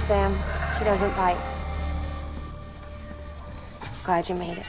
Sam. She doesn't bite. Glad you made it.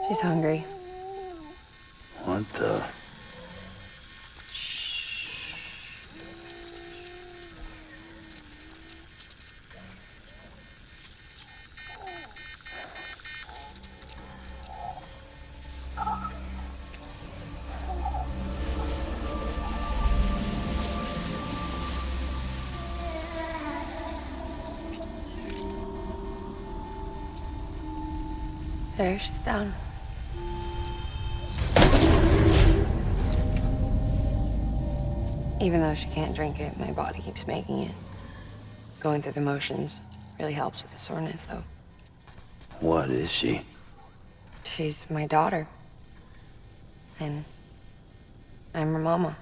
She's hungry. What the? There, she's down. Even though she can't drink it, my body keeps making it. Going through the motions really helps with the soreness, though. What is she? She's my daughter. And I'm her mama.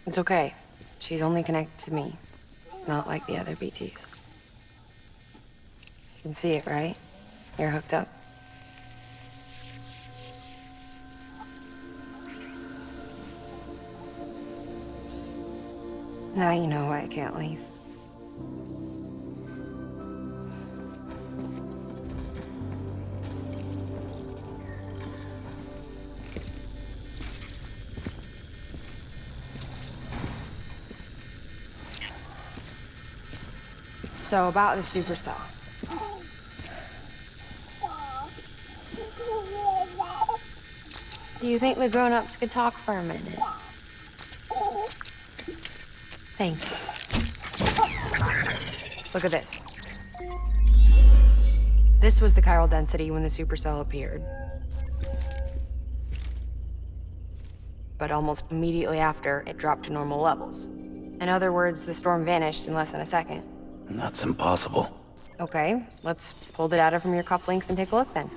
It's okay. She's only connected to me. It's not like the other BTs. You can see it, right? You're hooked up. Now you know why I can't leave. So about the supercell. Do you think the grown-ups could talk for a minute? Thank you. Look at this. This was the chiral density when the supercell appeared. But almost immediately after, it dropped to normal levels. In other words, the storm vanished in less than a second. That's impossible. Okay, let's pull the data from your cufflinks and take a look then.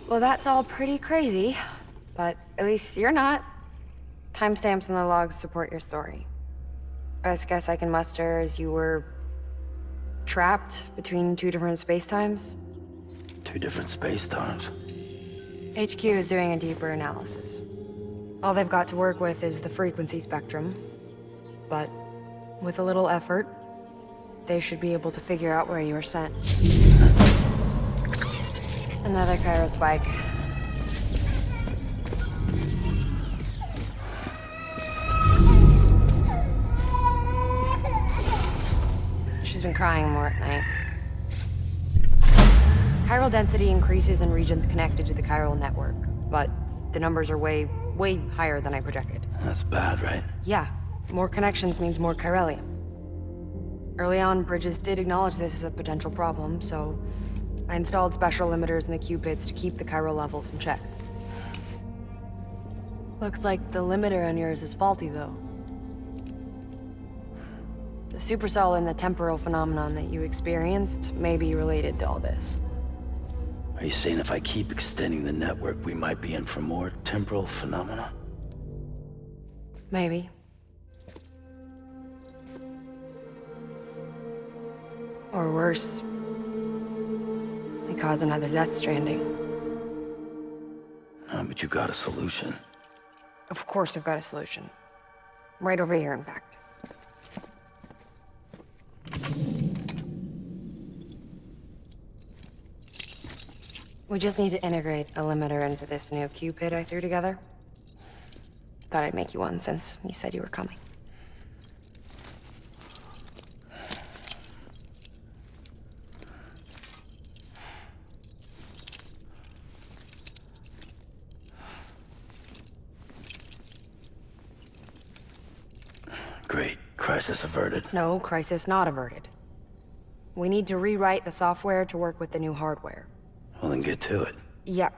Well, that's all pretty crazy, but at least you're not. Timestamps in the logs support your story. Best guess I can muster is you were trapped between two different spacetimes. Two different space times. HQ is doing a deeper analysis. All they've got to work with is the frequency spectrum, but with a little effort, they should be able to figure out where you were sent. Another chiral spike. She's been crying more at night. Chiral density increases in regions connected to the chiral network, but the numbers are way higher than I projected. That's bad, right? Yeah, more connections means more chiralium. Early on, Bridges did acknowledge this as a potential problem, so I installed special limiters in the Cupids to keep the chiral levels in check. Looks like the limiter on yours is faulty, though. The supercell and the temporal phenomenon that you experienced may be related to all this. Are you saying if I keep extending the network, we might be in for more temporal phenomena? Maybe. Or worse, they cause another death stranding. But you got a solution. Of course I've got a solution. Right over here, in fact. We just need to integrate a limiter into this new Cupid I threw together. Thought I'd make you one since you said you were coming. Great. Crisis averted. No, crisis not averted. We need to rewrite the software to work with the new hardware. Well, then get to it. Yeah,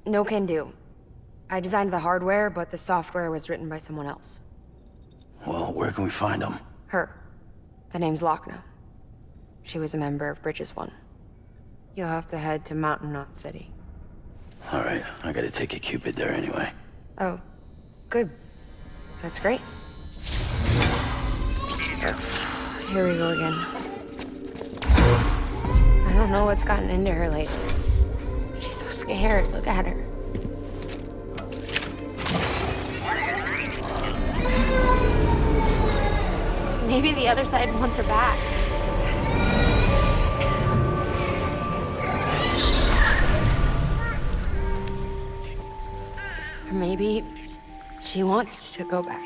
no can do. I designed the hardware, but the software was written by someone else. Well, where can we find him? Her. The name's Lochna. She was a member of Bridges 1. You'll have to head to Mountain Knot City. All right, I gotta take a Cupid there anyway. Oh, good. That's great. Here we go again. I don't know what's gotten into her lately. She's so scared. Look at her. Maybe the other side wants her back. Or maybe she wants to go back.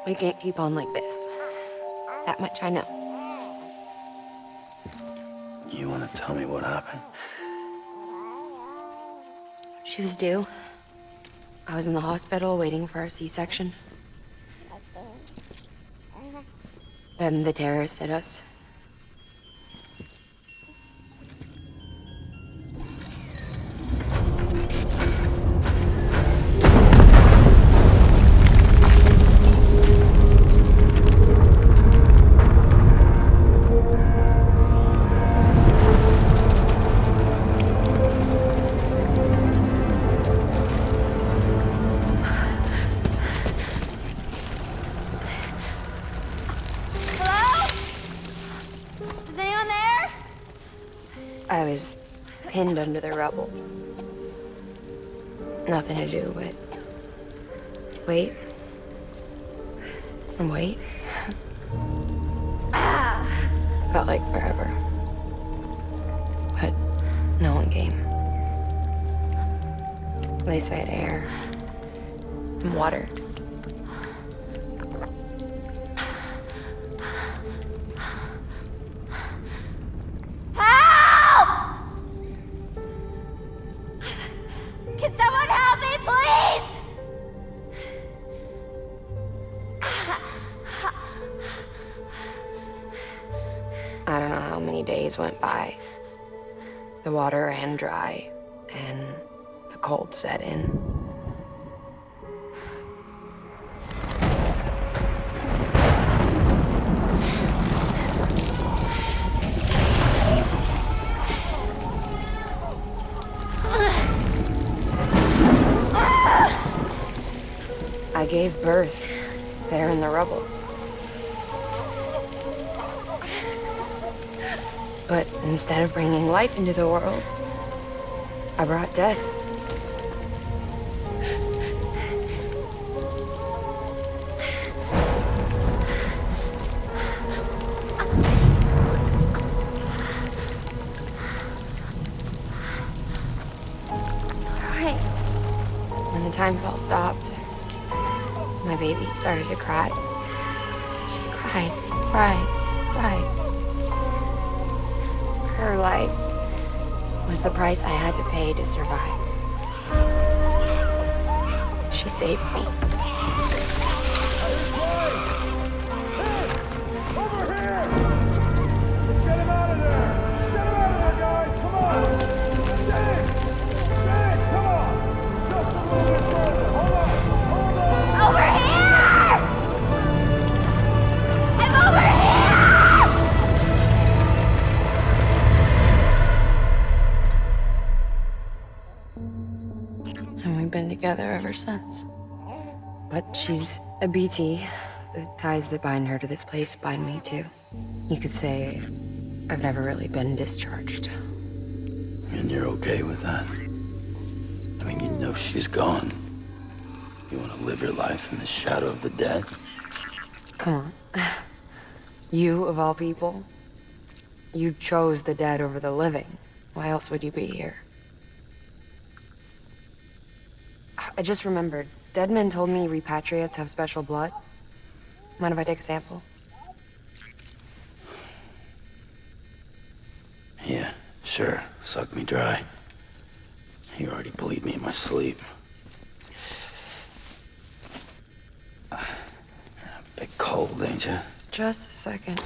We can't keep on like this. That much I know. You wanna tell me what happened? She was due. I was in the hospital waiting for a C-section. Then the terrorists hit us. I was pinned under the rubble. Nothing to do but wait and wait. Felt like forever. But no one came. They said air and water. Can someone help me, please? I don't know how many days went by. The water ran dry, and the cold set in. I gave birth there in the rubble. But instead of bringing life into the world, I brought death. Right. When the time spell stopped, my baby started to cry. She cried, cried, cried. Her life was the price I had to pay to survive. She saved me. Over here! Get him out of there! Get him out of there, guys! Come on! Get in! Get in! Come on! Just a little bit further. Hold on! Hold on! Over here! I'm over here! And we've been together ever since. But she's a BT. The ties that bind her to this place bind me too. You could say I've never really been discharged. And you're okay with that? I mean, you know she's gone. You want to live your life in the shadow of the dead? Come on. You, of all people, you chose the dead over the living. Why else would you be here? I just remembered. Deadman told me repatriates have special blood. Mind if I take a sample? Yeah, sure. Suck me dry. You already bleed me in my sleep. Bit cold, ain't you? Just a second.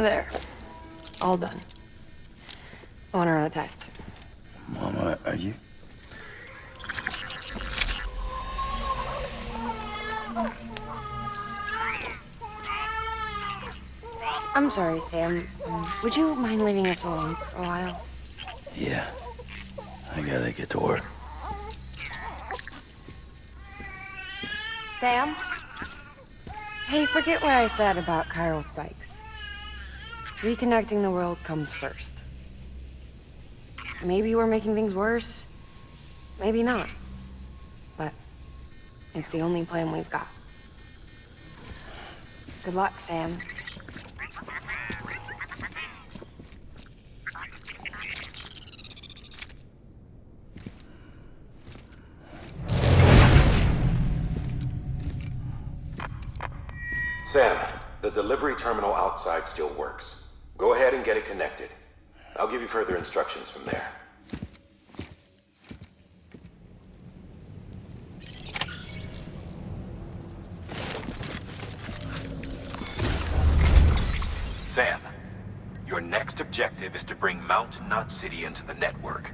There. All done. I want to run a test. Mama, are you? I'm sorry, Sam. Would you mind leaving us alone for a while? Yeah. I gotta get to work. Sam? Hey, forget what I said about chiral spikes. Reconnecting the world comes first. Maybe we're making things worse. Maybe not. But it's the only plan we've got. Good luck, Sam. Sam, the delivery terminal outside still works. Go ahead and get it connected. I'll give you further instructions from there. Sam, your next objective is to bring Mountain Knot City into the network.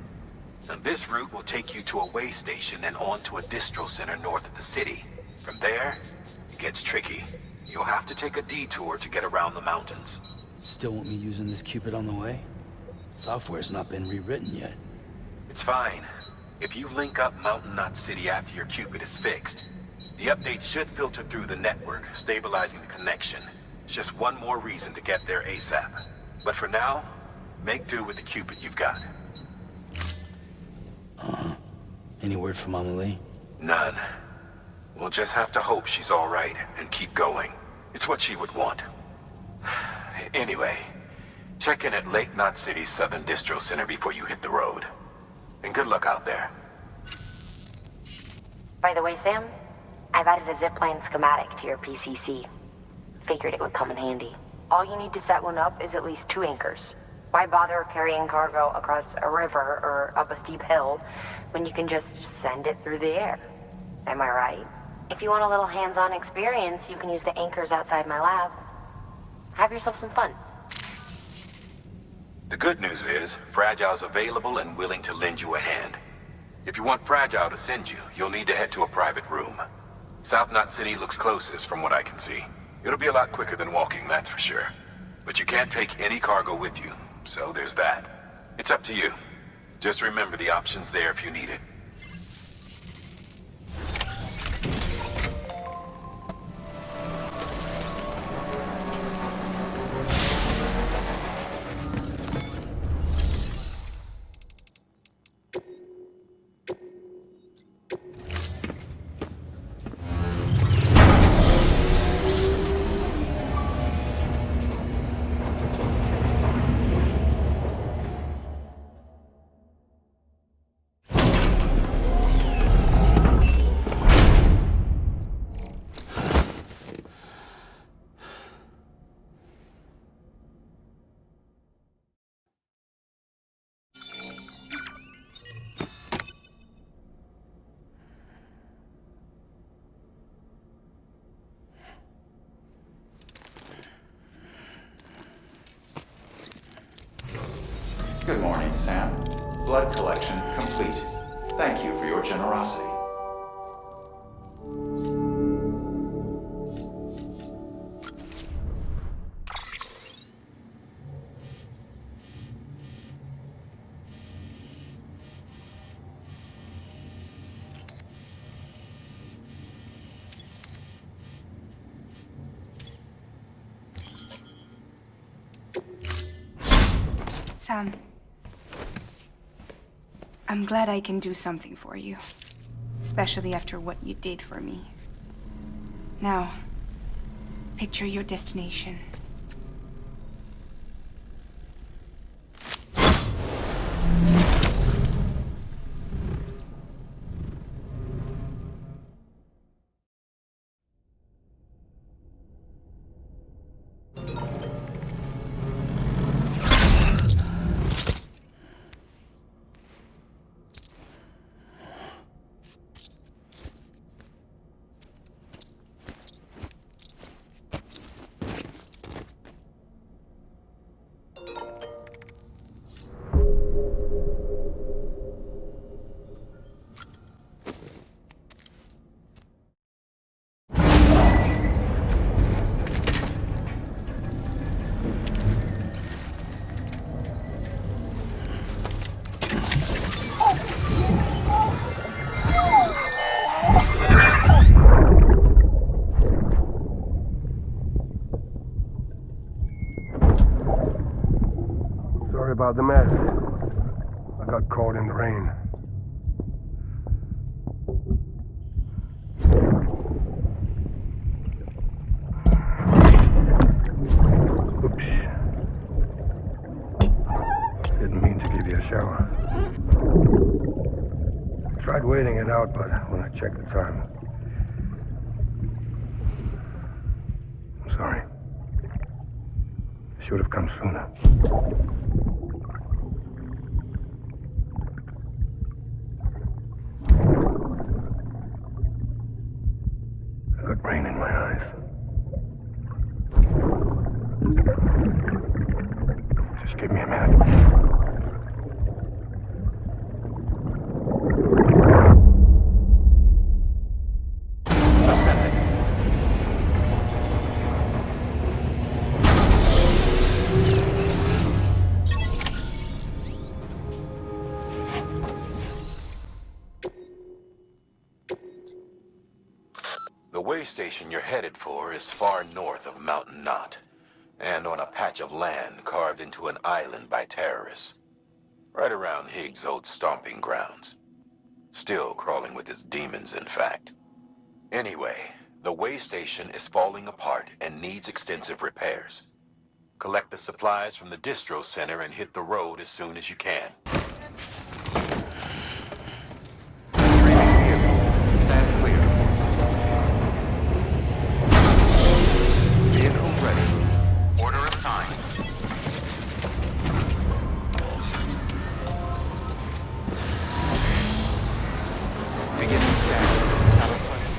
Now, this route will take you to a way station and on to a distro center north of the city. From there, it gets tricky. You'll have to take a detour to get around the mountains. Still want me using this Cupid on the way? Software's not been rewritten yet. It's fine. If you link up Mountain Knot City after your Cupid is fixed, the update should filter through the network, stabilizing the connection. It's just one more reason to get there ASAP. But for now, make do with the Cupid you've got. Any word from Mama Lee? None. We'll just have to hope she's all right and keep going. It's what she would want. Anyway, check in at Lake Knot City's Southern Distro Center before you hit the road. And good luck out there. By the way, Sam, I've added a zipline schematic to your PCC. Figured it would come in handy. All you need to set one up is at least 2 anchors. Why bother carrying cargo across a river or up a steep hill when you can just send it through the air? Am I right? If you want a little hands-on experience, you can use the anchors outside my lab. Have yourself some fun. The good news is, Fragile's available and willing to lend you a hand. If you want Fragile to send you, you'll need to head to a private room. South Knot City looks closest from what I can see. It'll be a lot quicker than walking, that's for sure. But you can't take any cargo with you, so there's that. It's up to you. Just remember the option's there if you need it. Good morning, Sam. Blood collection complete. Thank you for your generosity. Sam, I'm glad I can do something for you, especially after what you did for me. Now, picture your destination. about the mess. I got caught in the rain. Oops. Didn't mean to give you a shower. Tried waiting it out, but when I checked the time... I'm sorry. Should have come sooner. I got rain in my eyes. Just give me a minute. The way station you're headed for is far north of Mountain Knot, and on a patch of land carved into an island by terrorists. Right around Higgs' old stomping grounds. Still crawling with his demons, in fact. Anyway, the way station is falling apart and needs extensive repairs. Collect the supplies from the distro center and hit the road as soon as you can. Stand clear. Vehicle ready. Order assigned. Beginning scan. Have a pleasure.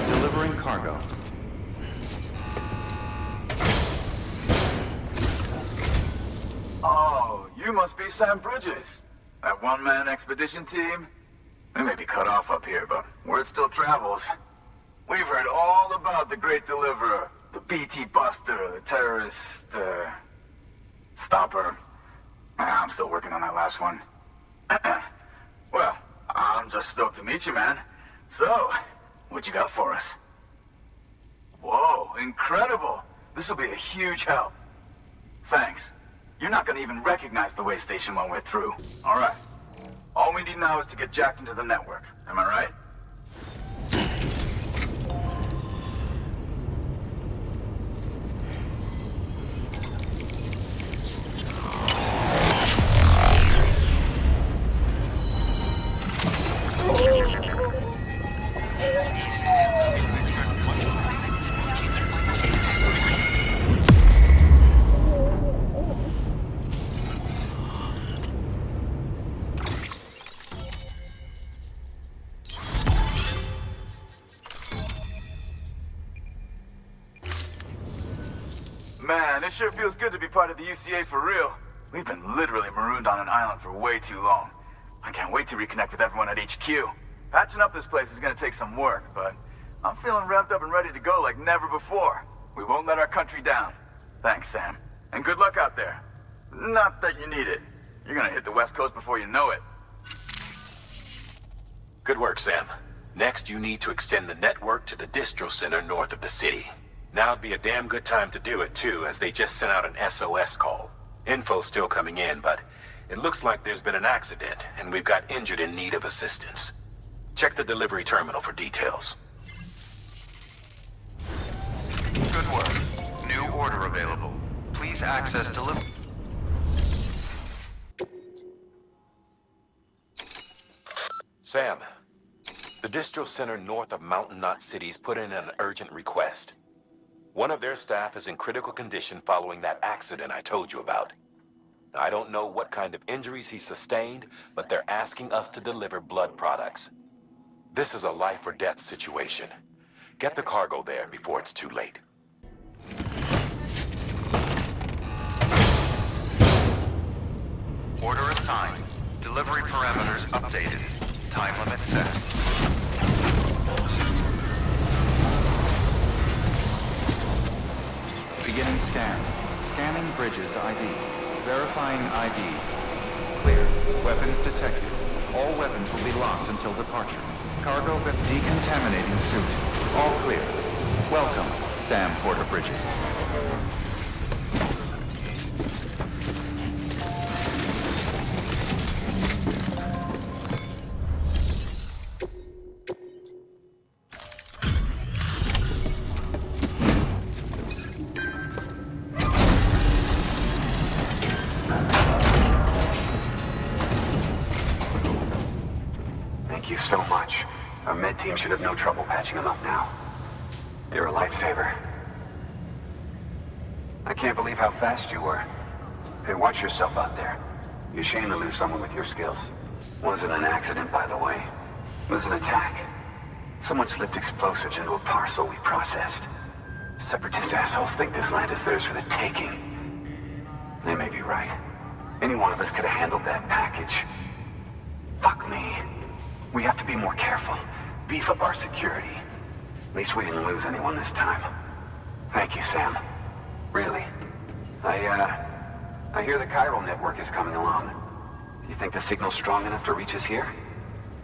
Delivering cargo. Oh, you must be Sam Bridges. That one-man expedition team? We may be cut off up here, but word still travels. We've heard all about the Great Deliverer, the BT Buster, the terrorist, stopper. I'm still working on that last one. Well, I'm just stoked to meet you, man. So, what you got for us? Whoa, incredible! This will be a huge help. Thanks. You're not gonna even recognize the way station when we're through. All right. All we need now is to get jacked into the network. Am I right? Man, it sure feels good to be part of the UCA for real. We've been literally marooned on an island for way too long. I can't wait to reconnect with everyone at HQ. Patching up this place is gonna take some work, but I'm feeling revved up and ready to go like never before. We won't let our country down. Thanks, Sam. And good luck out there. Not that you need it. You're gonna hit the West Coast before you know it. Good work, Sam. Next, you need to extend the network to the distro center north of the city. Now'd be a damn good time to do it, too, as they just sent out an SOS call. Info's still coming in, but it looks like there's been an accident, and we've got injured in need of assistance. Check the delivery terminal for details. Good work. New order available. Please access delivery. Sam, the distro center north of Mountain Knot City's put in an urgent request. One of their staff is in critical condition following that accident I told you about. I don't know what kind of injuries he sustained, but they're asking us to deliver blood products. This is a life or death situation. Get the cargo there before it's too late. Order assigned. Delivery parameters updated. Time limit set. Scan. Scanning Bridges ID. Verifying ID. Clear. Weapons detected. All weapons will be locked until departure. Cargo decontaminating suit. All clear. Welcome, Sam Porter Bridges. Thank you so much. Our med team should have no trouble patching him up now. You're a lifesaver. I can't believe how fast you were. Hey, watch yourself out there. You're ashamed to lose someone with your skills. Wasn't an accident, by the way. It was an attack. Someone slipped explosives into a parcel we processed. Separatist assholes think this land is theirs for the taking. They may be right. Any one of us could have handled that package. Fuck me. We have to be more careful. Beef up our security. At least we didn't lose anyone this time. Thank you, Sam. Really. I hear the chiral network is coming along. Do you think the signal's strong enough to reach us here?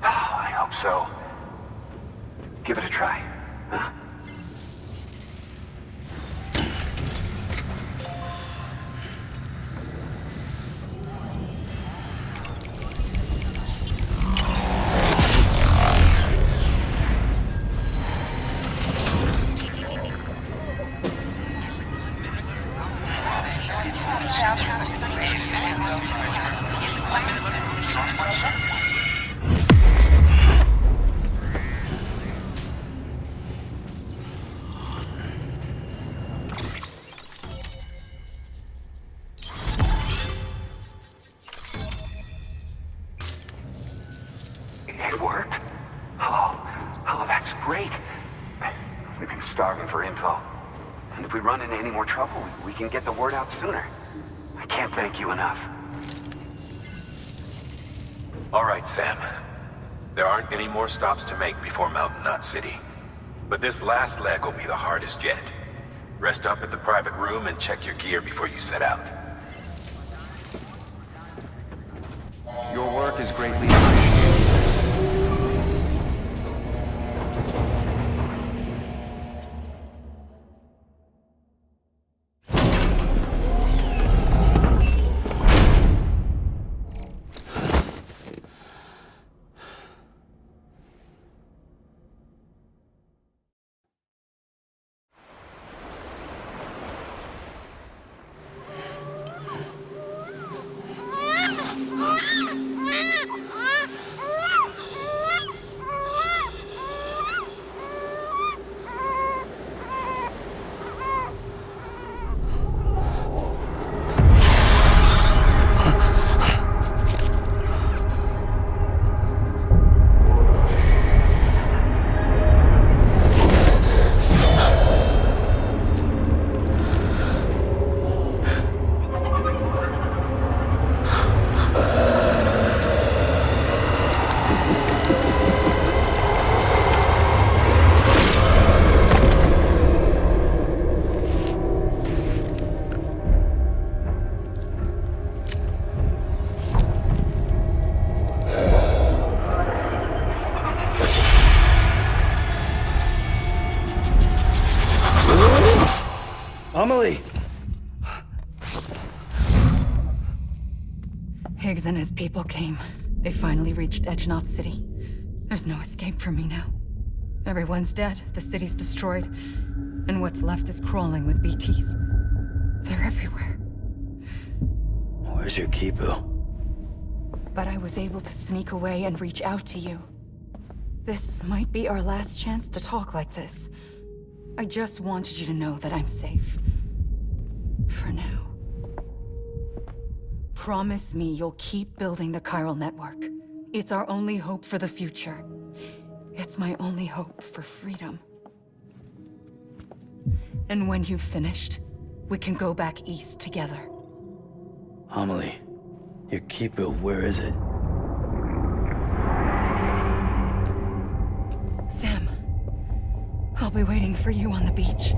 Oh, I hope so. Give it a try, huh? It worked? Oh, that's great. We've been starving for info. And if we run into any more trouble, we can get the word out sooner. I can't thank you enough. All right, Sam. There aren't any more stops to make before Mountain Knot City. But this last leg will be the hardest yet. Rest up at the private room and check your gear before you set out. Your work is greatly appreciated, Sam. Amelie! Higgs and his people came. They finally reached Edge Knot City. There's no escape for me now. Everyone's dead, the city's destroyed, and what's left is crawling with BTs. They're everywhere. Where's your Kipu? But I was able to sneak away and reach out to you. This might be our last chance to talk like this. I just wanted you to know that I'm safe. For now. Promise me you'll keep building the chiral network. It's our only hope for the future. It's my only hope for freedom. And when you've finished, we can go back east together. Amelie, your Kipu, where is it? Sam, I'll be waiting for you on the beach.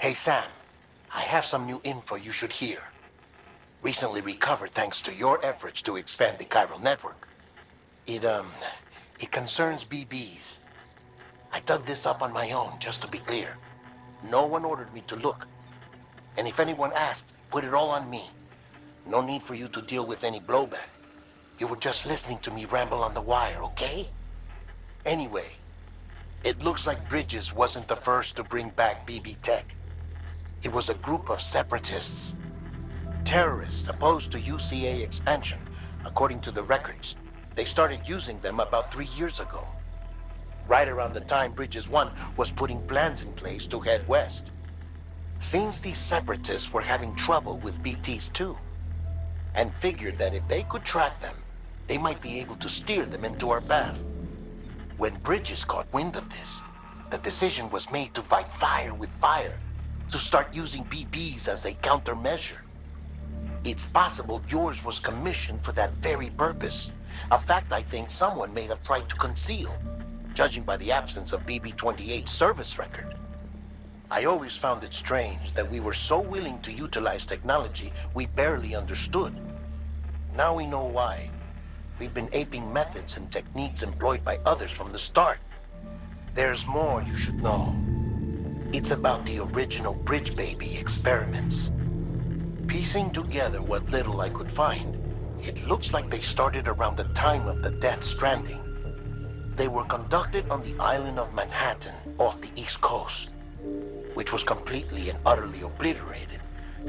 Hey Sam, I have some new info you should hear. Recently recovered thanks to your efforts to expand the chiral network. It concerns BBs. I dug this up on my own, just to be clear. No one ordered me to look. And if anyone asked, put it all on me. No need for you to deal with any blowback. You were just listening to me ramble on the wire, okay? Anyway, it looks like Bridges wasn't the first to bring back BB tech. It was a group of separatists. Terrorists opposed to UCA expansion, according to the records. They started using them about 3 years ago. Right around the time Bridges 1 was putting plans in place to head west. Seems these separatists were having trouble with BTs too, and figured that if they could track them, they might be able to steer them into our path. When Bridges caught wind of this, the decision was made to fight fire with fire, to start using BBs as a countermeasure. It's possible yours was commissioned for that very purpose, a fact I think someone may have tried to conceal, judging by the absence of BB-28's service record. I always found it strange that we were so willing to utilize technology we barely understood. Now we know why. We've been aping methods and techniques employed by others from the start. There's more you should know. It's about the original Bridge Baby experiments. Piecing together what little I could find, it looks like they started around the time of the Death Stranding. They were conducted on the island of Manhattan off the East Coast, which was completely and utterly obliterated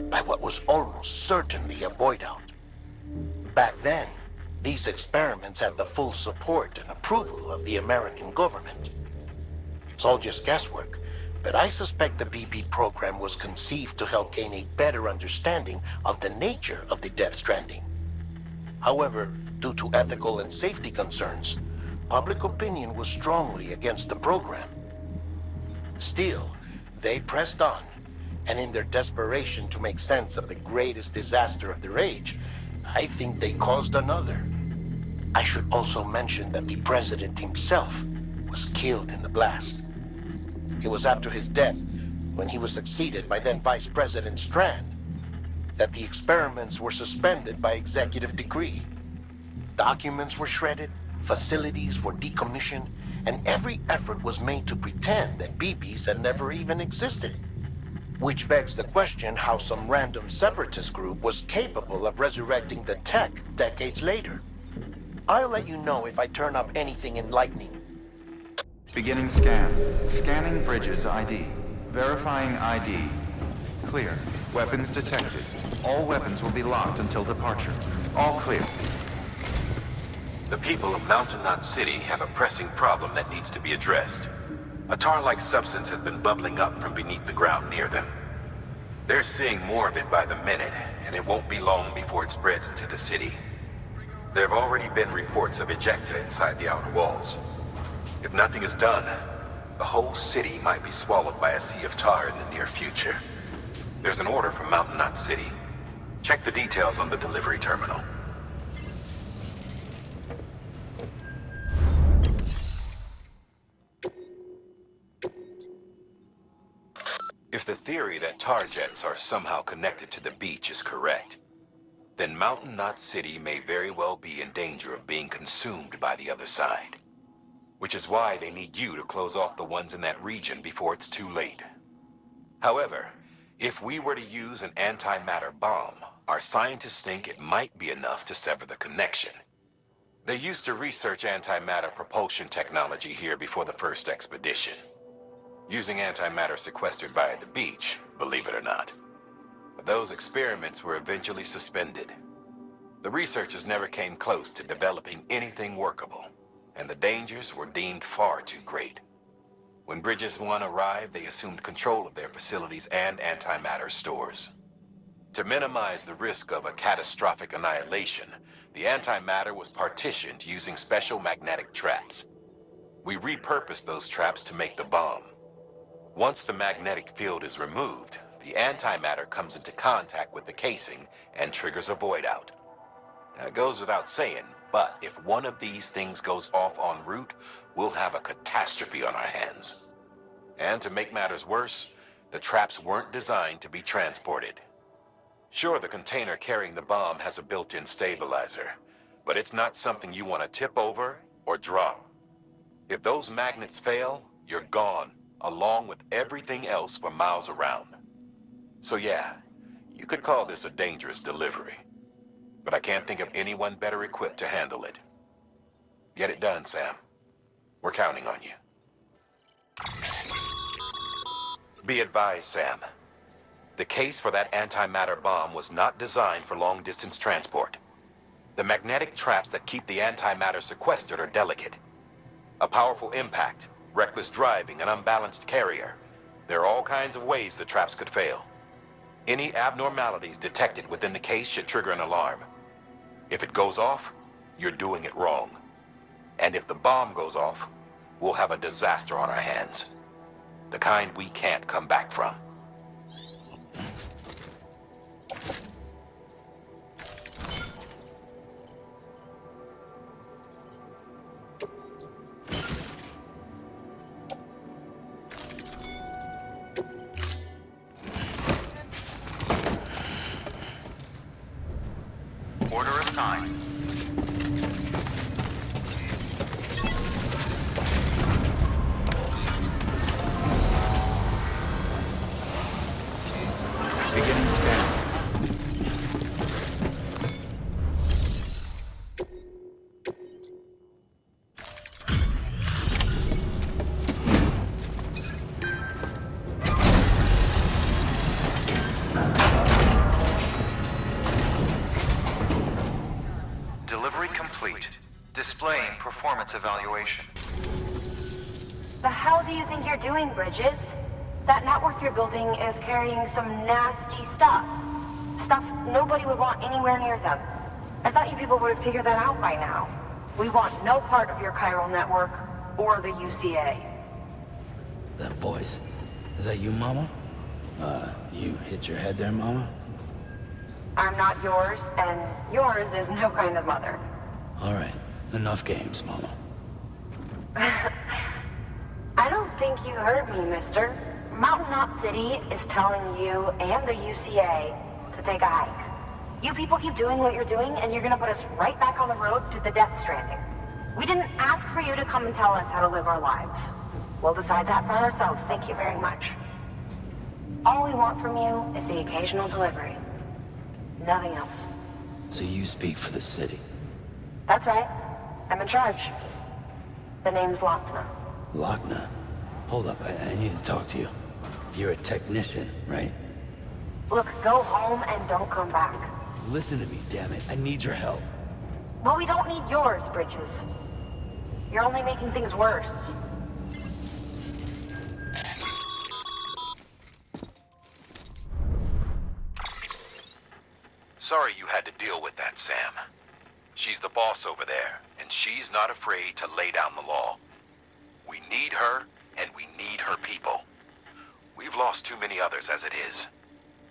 by what was almost certainly a void-out. Back then, these experiments had the full support and approval of the American government. It's all just guesswork, but I suspect the BB program was conceived to help gain a better understanding of the nature of the Death Stranding. However, due to ethical and safety concerns, public opinion was strongly against the program. Still, they pressed on, and in their desperation to make sense of the greatest disaster of their age, I think they caused another. I should also mention that the president himself was killed in the blast. It was after his death, when he was succeeded by then Vice President Strand, that the experiments were suspended by executive decree. Documents were shredded, facilities were decommissioned, and every effort was made to pretend that BBs had never even existed. Which begs the question how some random separatist group was capable of resurrecting the tech decades later. I'll let you know if I turn up anything enlightening. Beginning scan. Scanning Bridges ID. Verifying ID. Clear. Weapons detected. All weapons will be locked until departure. All clear. The people of Mountain Knot City have a pressing problem that needs to be addressed. A tar-like substance has been bubbling up from beneath the ground near them. They're seeing more of it by the minute, and it won't be long before it spreads into the city. There have already been reports of ejecta inside the outer walls. If nothing is done, the whole city might be swallowed by a sea of tar in the near future. There's an order from Mountain Knot City. Check the details on the delivery terminal. If the theory that tar jets are somehow connected to the beach is correct, then Mountain Knot City may very well be in danger of being consumed by the other side. Which is why they need you to close off the ones in that region before it's too late. However, if we were to use an antimatter bomb, our scientists think it might be enough to sever the connection. They used to research antimatter propulsion technology here before the first expedition. Using antimatter sequestered by the beach, believe it or not. But those experiments were eventually suspended. The researchers never came close to developing anything workable, and the dangers were deemed far too great. When Bridges 1 arrived, they assumed control of their facilities and antimatter stores. To minimize the risk of a catastrophic annihilation, the antimatter was partitioned using special magnetic traps. We repurposed those traps to make the bomb. Once the magnetic field is removed, the antimatter comes into contact with the casing and triggers a void-out. Now, it goes without saying, but if one of these things goes off en route, we'll have a catastrophe on our hands. And to make matters worse, The traps weren't designed to be transported. Sure, the container carrying the bomb has a built-in stabilizer, but it's not something you want to tip over or drop. If those magnets fail, you're gone, along with everything else for miles around. So yeah, you could call this a dangerous delivery, but I can't think of anyone better equipped to handle it. Get it done, Sam. We're counting on you. Be advised, Sam. The case for that antimatter bomb was not designed for long-distance transport. The magnetic traps that keep the antimatter sequestered are delicate. A powerful impact, reckless driving, an unbalanced carrier. There are all kinds of ways the traps could fail. Any abnormalities detected within the case should trigger an alarm. If it goes off, you're doing it wrong. And if the bomb goes off, we'll have a disaster on our hands. The kind we can't come back from. Order assigned. Beginning scan. Delivery complete. Displaying performance evaluation. The hell do you think you're doing, Bridges? That network you're building is carrying some nasty stuff. Stuff nobody would want anywhere near them. I thought you people would have figured that out by now. We want no part of your chiral network or the UCA. That voice. Is that you, Mama? You hit your head there, Mama? I'm not yours, and yours is no kind of mother. All right. Enough games, Mama. I don't think you heard me, mister. Mountain Knot City is telling you and the UCA to take a hike. You people keep doing what you're doing, and you're gonna put us right back on the road to the death stranding. We didn't ask for you to come and tell us how to live our lives. We'll decide that for ourselves, thank you very much. All we want from you is the occasional delivery. Nothing else. So you speak for the city? That's right. I'm in charge. The name's Lochna. Lochna? Hold up, I need to talk to you. You're a technician, right? Look, go home and don't come back. Listen to me, damn it. I need your help. Well, we don't need yours, Bridges. You're only making things worse. Sorry you had to deal with that, Sam. She's the boss over there, and she's not afraid to lay down the law. We need her, and we need her people. We've lost too many others as it is.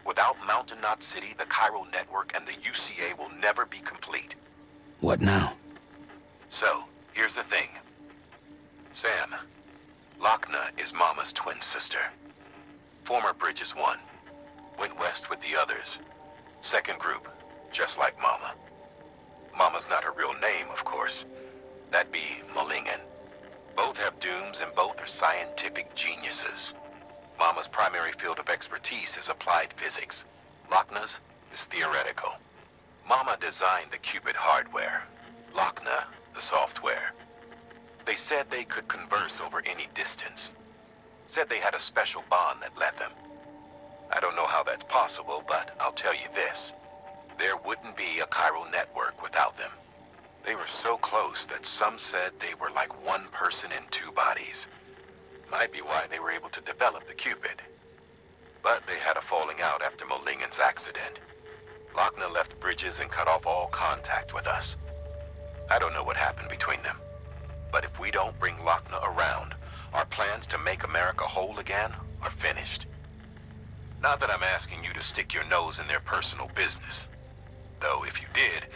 Without Mountain Knot City, the chiral network, and the UCA will never be complete. What now? So, here's the thing. Sam, Lochna is Mama's twin sister. Former Bridges 1. Went west with the others. Second group, just like Mama. Mama's not her real name, of course. That'd be Malingen. Both have dooms and both are scientific geniuses. Mama's primary field of expertise is applied physics. Lochna's is theoretical. Mama designed the Cupid hardware. Lochna, the software. They said they could converse over any distance. Said they had a special bond that led them. I don't know how that's possible, but I'll tell you this. There wouldn't be a chiral network without them. They were so close that some said they were like one person in two bodies. Might be why they were able to develop the Cupid. But they had a falling out after Molingen's accident. Lochna left Bridges and cut off all contact with us. I don't know what happened between them. But if we don't bring Lochna around, our plans to make America whole again are finished. Not that I'm asking you to stick your nose in their personal business. Though if you did,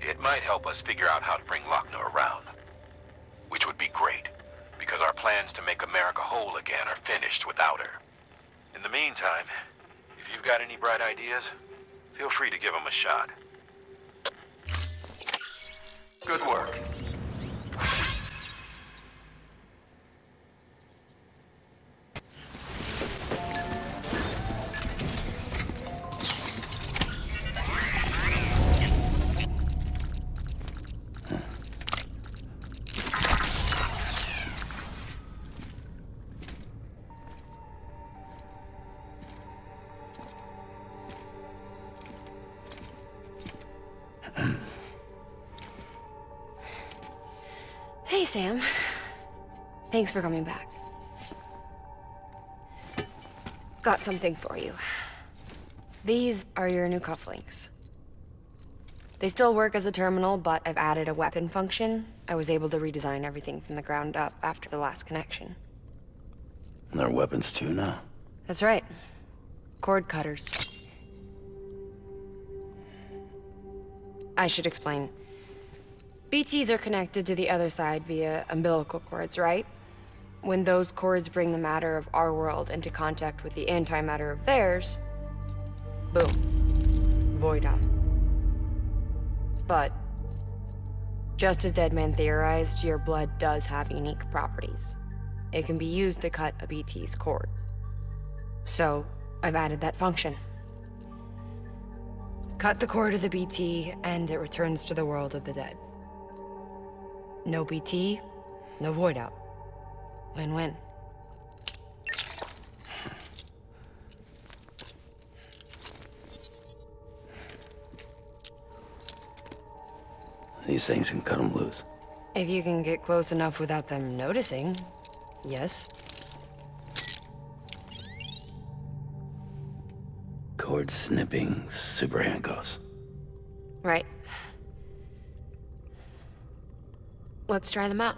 it might help us figure out how to bring Lochna around. Which would be great, because our plans to make America whole again are finished without her. In the meantime, if you've got any bright ideas, feel free to give them a shot. Good work. Hey, Sam. Thanks for coming back. Got something for you. These are your new cufflinks. They still work as a terminal, but I've added a weapon function. I was able to redesign everything from the ground up after the last connection. And they're weapons too now. That's right. Cord cutters. I should explain. BTs are connected to the other side via umbilical cords, right? When those cords bring the matter of our world into contact with the antimatter of theirs, boom. Void out. But, just as Deadman theorized, your blood does have unique properties. It can be used to cut a BT's cord. So, I've added that function. Cut the cord of the BT, and it returns to the world of the dead. No BT, no void out. Win-win. These things can cut them loose. If you can get close enough without them noticing, yes. Cord snipping, super handcuffs. Right. Let's try them out.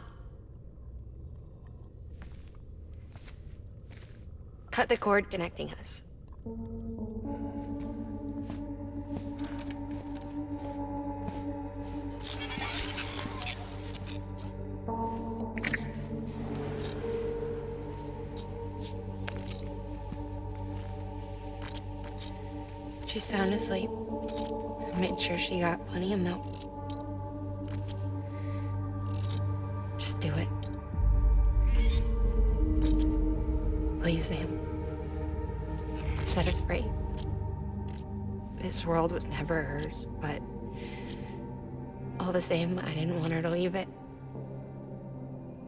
Cut the cord connecting us. She's sound asleep. I made sure she got plenty of milk. Just do it. Please, Sam. Set us free. This world was never hers, but all the same, I didn't want her to leave it.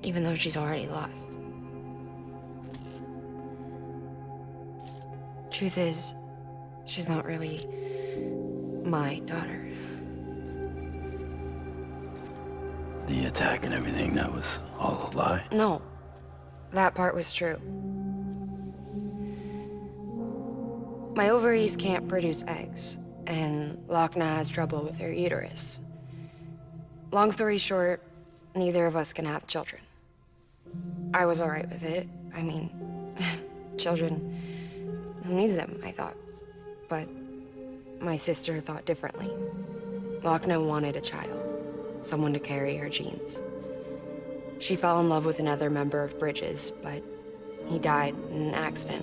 Even though she's already lost. Truth is, she's not really my daughter. The attack and everything, that was all a lie? No, that part was true. My ovaries can't produce eggs, and Lochna has trouble with her uterus. Long story short, neither of us can have children. I was alright with it. I mean, children, who needs them, I thought. But my sister thought differently. Lochna wanted a child, someone to carry her genes. She fell in love with another member of Bridges, but he died in an accident.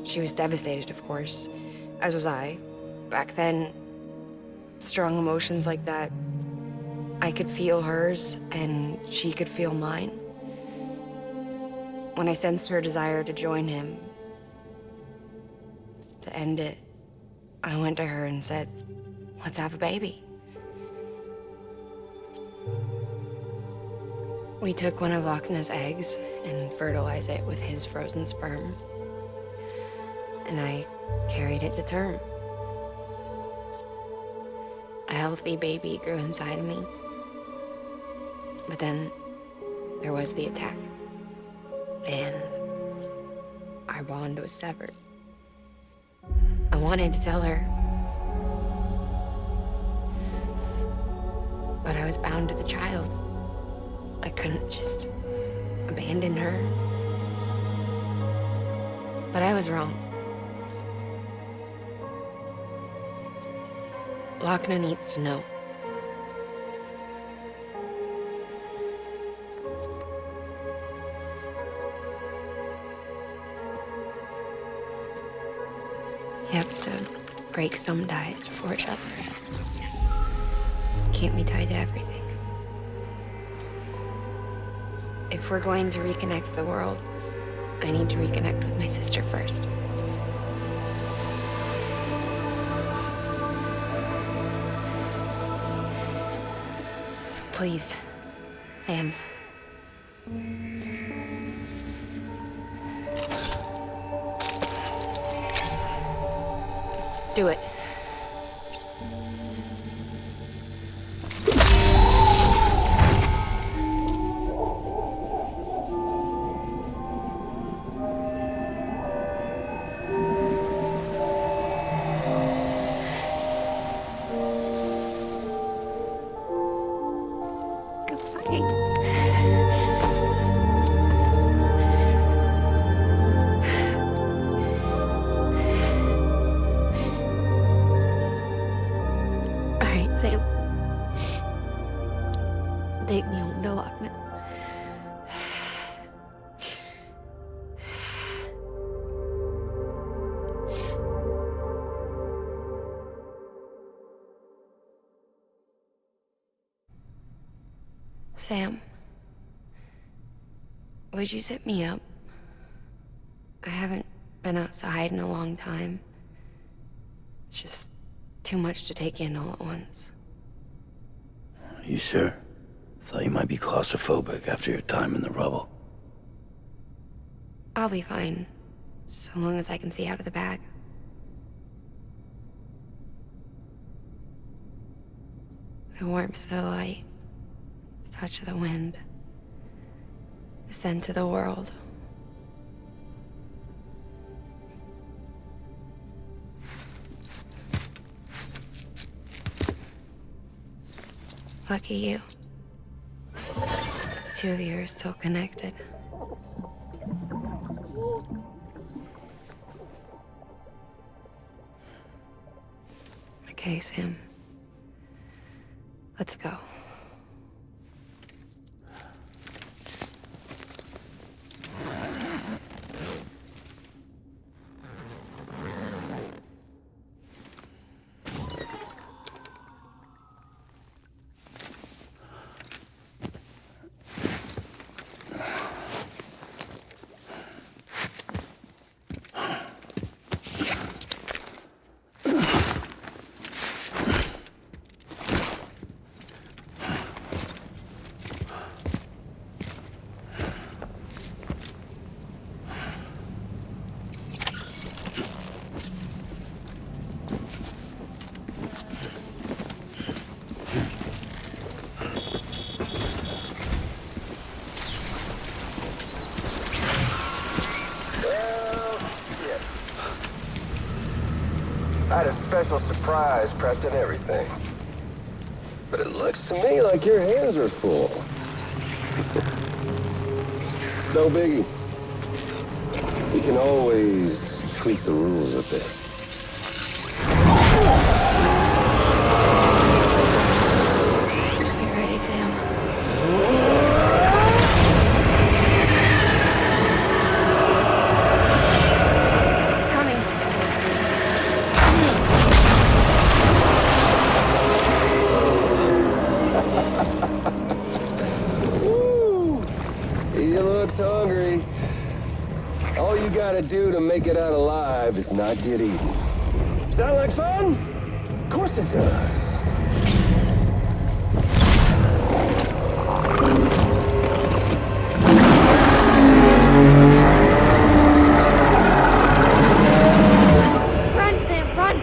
She was devastated, of course, as was I. Back then, strong emotions like that, I could feel hers, and she could feel mine. When I sensed her desire to join him, to end it, I went to her and said, let's have a baby. We took one of Lochna's eggs and fertilized it with his frozen sperm. And I carried it to term. A healthy baby grew inside of me. But then there was the attack. And our bond was severed. I wanted to tell her. But I was bound to the child. I couldn't just abandon her. But I was wrong. Lochna needs to know. have to break some ties to forge others. Can't be tied to everything. If we're going to reconnect the world, I need to reconnect with my sister first. So please, Sam. Do it. Take me home to Lockman. Sam, would you set me up? I haven't been outside in a long time. It's just too much to take in all at once. You sure? Thought you might be claustrophobic after your time in the rubble. I'll be fine, so long as I can see out of the bag. The warmth of the light, the touch of the wind, the scent of the world. Lucky you. The two of you are still connected. Okay, Sam. Let's go. I had a special surprise prepped and everything. But it looks to me like your hands are full. No biggie. We can always tweak the rules a bit. You ready, Sam? He looks hungry. All you gotta do to make it out alive is not get eaten. Sound like fun? Of course it does. Run, Sam, run!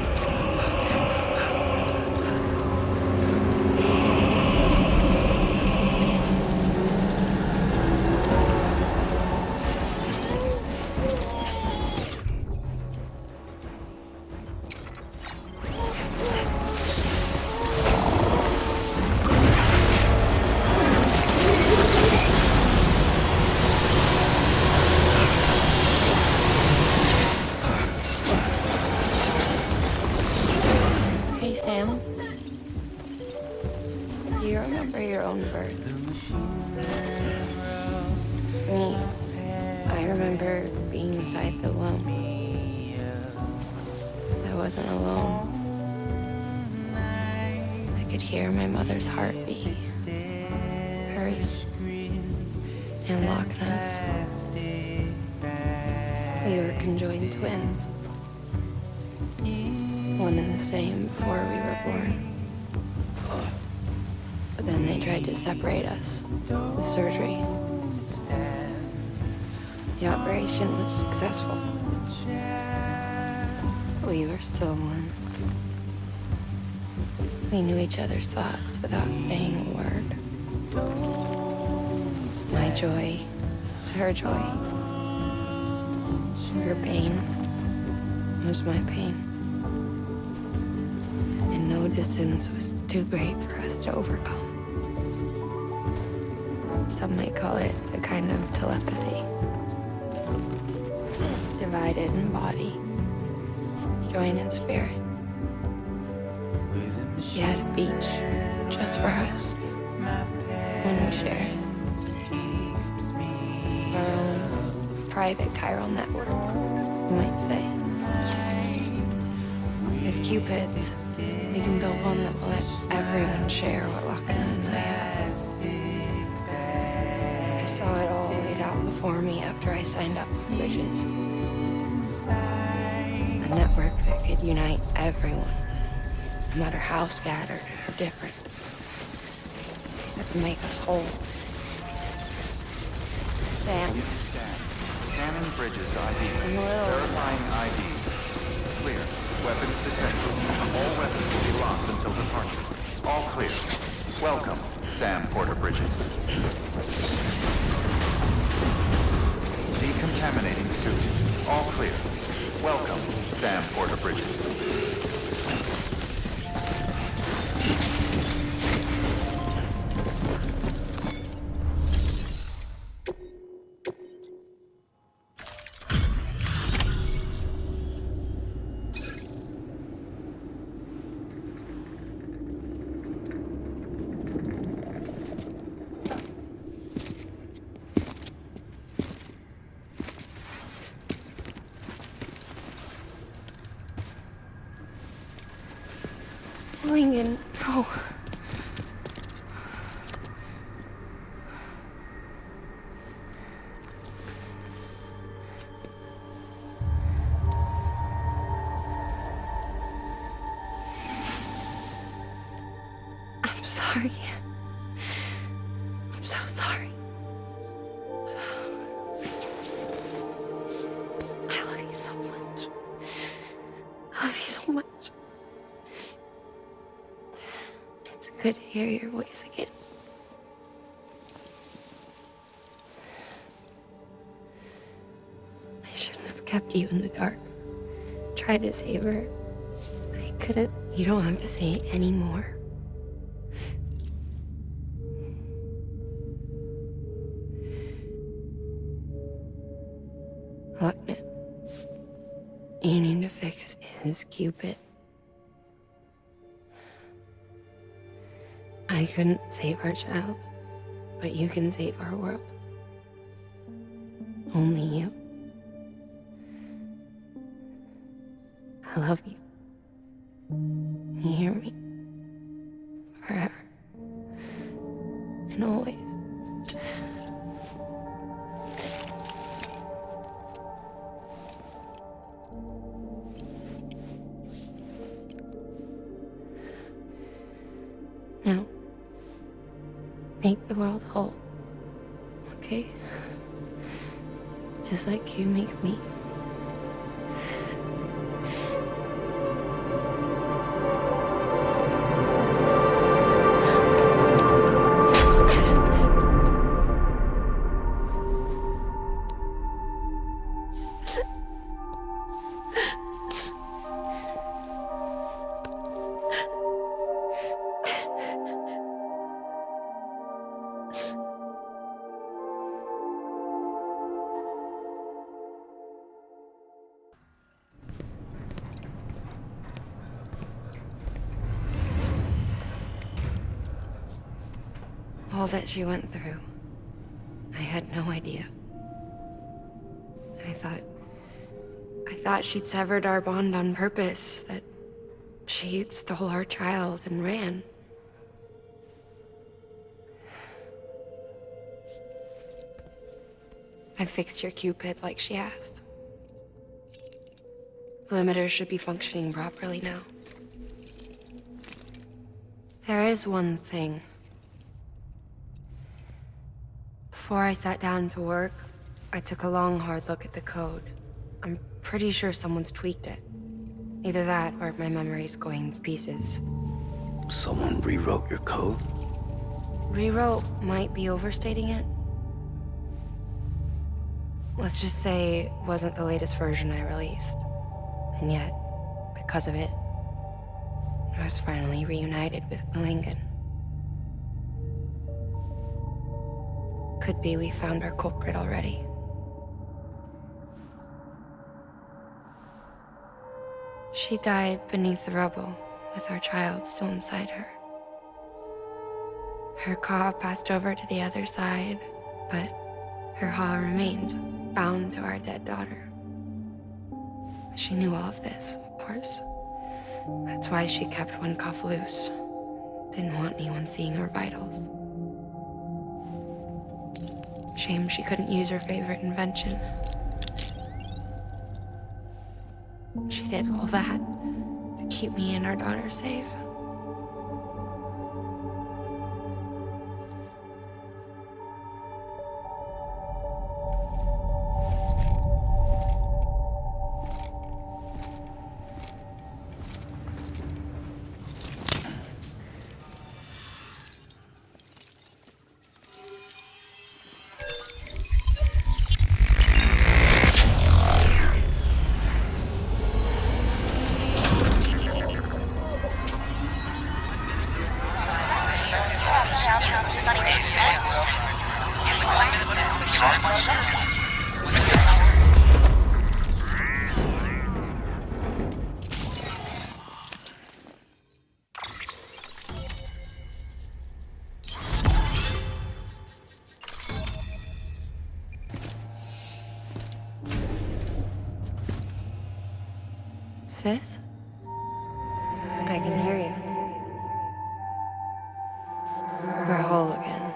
Hey, Sam. Do you remember your own birth? Me. I remember being inside the womb. I wasn't alone. I could hear my mother's heartbeat. Hers and Lochna's. We were conjoined twins. One and the same before we were born. But then they tried to separate us with surgery. The operation was successful. We were still one. We knew each other's thoughts without saying a word. My joy was her joy. Her pain was my pain. And no distance was too great for us to overcome. Some might call it a kind of telepathy. Divided in body, joined in spirit. We had a beach just for us. One we shared. Our own private chiral network, you might say. With Cupids, we can build one that will let everyone share what Lochna and I have. I saw it all laid out before me after I signed up with Bridges. A network that could unite everyone, no matter how scattered or different. That could make us whole. Sam. Scanning Bridges ID. I'm a little... Verifying ID. Clear. Weapons detected. All weapons will be locked until departure. All clear. Welcome, Sam Porter Bridges. Decontaminating suit. All clear. Welcome, Sam Porter Bridges. Lincoln, no. I'm sorry. I'm so sorry. I love you so much. I love you so much. It's good to hear your voice again. I shouldn't have kept you in the dark. Tried to save her. I couldn't. You don't have to say any more. Lochna, you need to fix his Cupid. I couldn't save our child, but you can save our world. Only you. I love you. You hear me? Forever. And always. Now, make the world whole, okay? Just like you make me. All that she went through, I had no idea. I thought she'd severed our bond on purpose, that she stole our child and ran. I fixed your Cupid like she asked. The limiter should be functioning properly now. There is one thing. Before I sat down to work, I took a long, hard look at the code. I'm pretty sure someone's tweaked it. Either that, or my memory's going to pieces. Someone rewrote your code? Rewrote might be overstating it. Let's just say it wasn't the latest version I released. And yet, because of it, I was finally reunited with Lincoln. Could be we found our culprit already. She died beneath the rubble, with our child still inside her. Her caw passed over to the other side, but her haw remained, bound to our dead daughter. She knew all of this, of course. That's why she kept one cuff loose. Didn't want anyone seeing her vitals. Shame she couldn't use her favorite invention. She did all that to keep me and our daughter safe. Sis? I can hear you. We're whole again.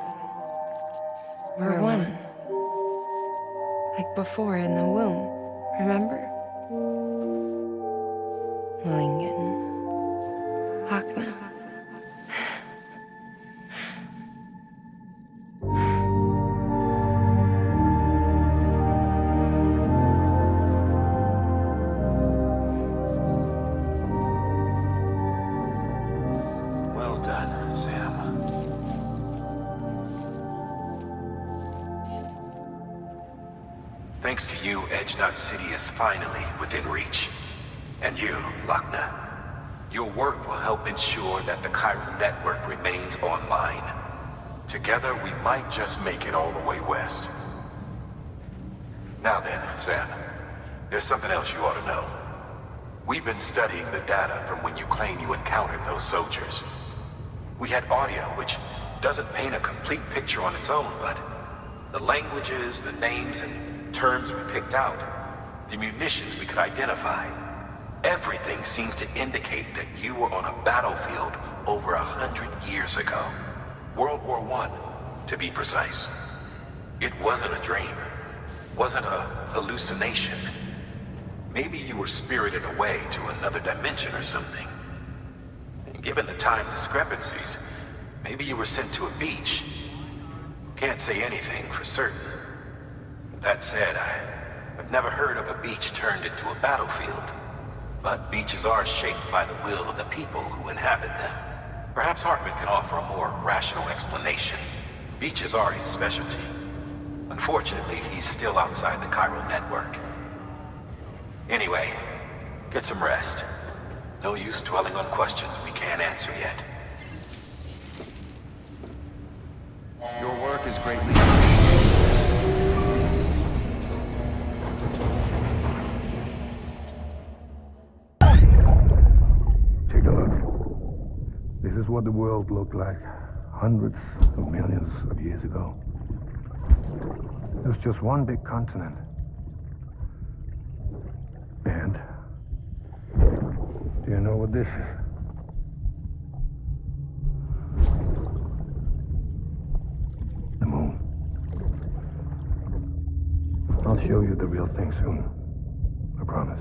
We're one. Like before in the womb, remember? Lingen. Akna. Well done, Sam. Thanks to you, Edgenut City is finally within reach. And you, Lochner. Your work will help ensure that the Chiral network remains online. Together, we might just make it all the way west. Now then, Sam, there's something else you ought to know. We've been studying the data from when you claim you encountered those soldiers. We had audio, which doesn't paint a complete picture on its own, but the languages, the names, and terms we picked out, the munitions we could identify, everything seems to indicate that you were on a battlefield over 100 years ago. World War I, to be precise. It wasn't a dream. Wasn't a hallucination. Maybe you were spirited away to another dimension or something. And given the time discrepancies, maybe you were sent to a beach. Can't say anything for certain. That said, I've never heard of a beach turned into a battlefield. But beaches are shaped by the will of the people who inhabit them. Perhaps Hartman can offer a more rational explanation. Beaches are his specialty. Unfortunately, he's still outside the Chiral network. Anyway, get some rest. No use dwelling on questions we can't answer yet. Your work is greatly Take a look. This is what the world looked like hundreds of millions of years ago. It was just one big continent. And? Do you know what this is? The moon. I'll show you the real thing soon. I promise.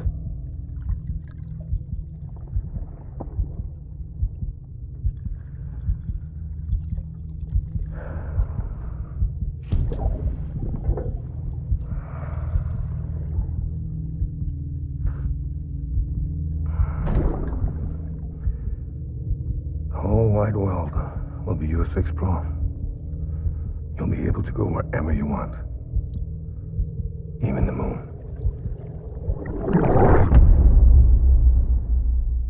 The whole wide world will be yours to explore. You'll be able to go wherever you want. Even the moon.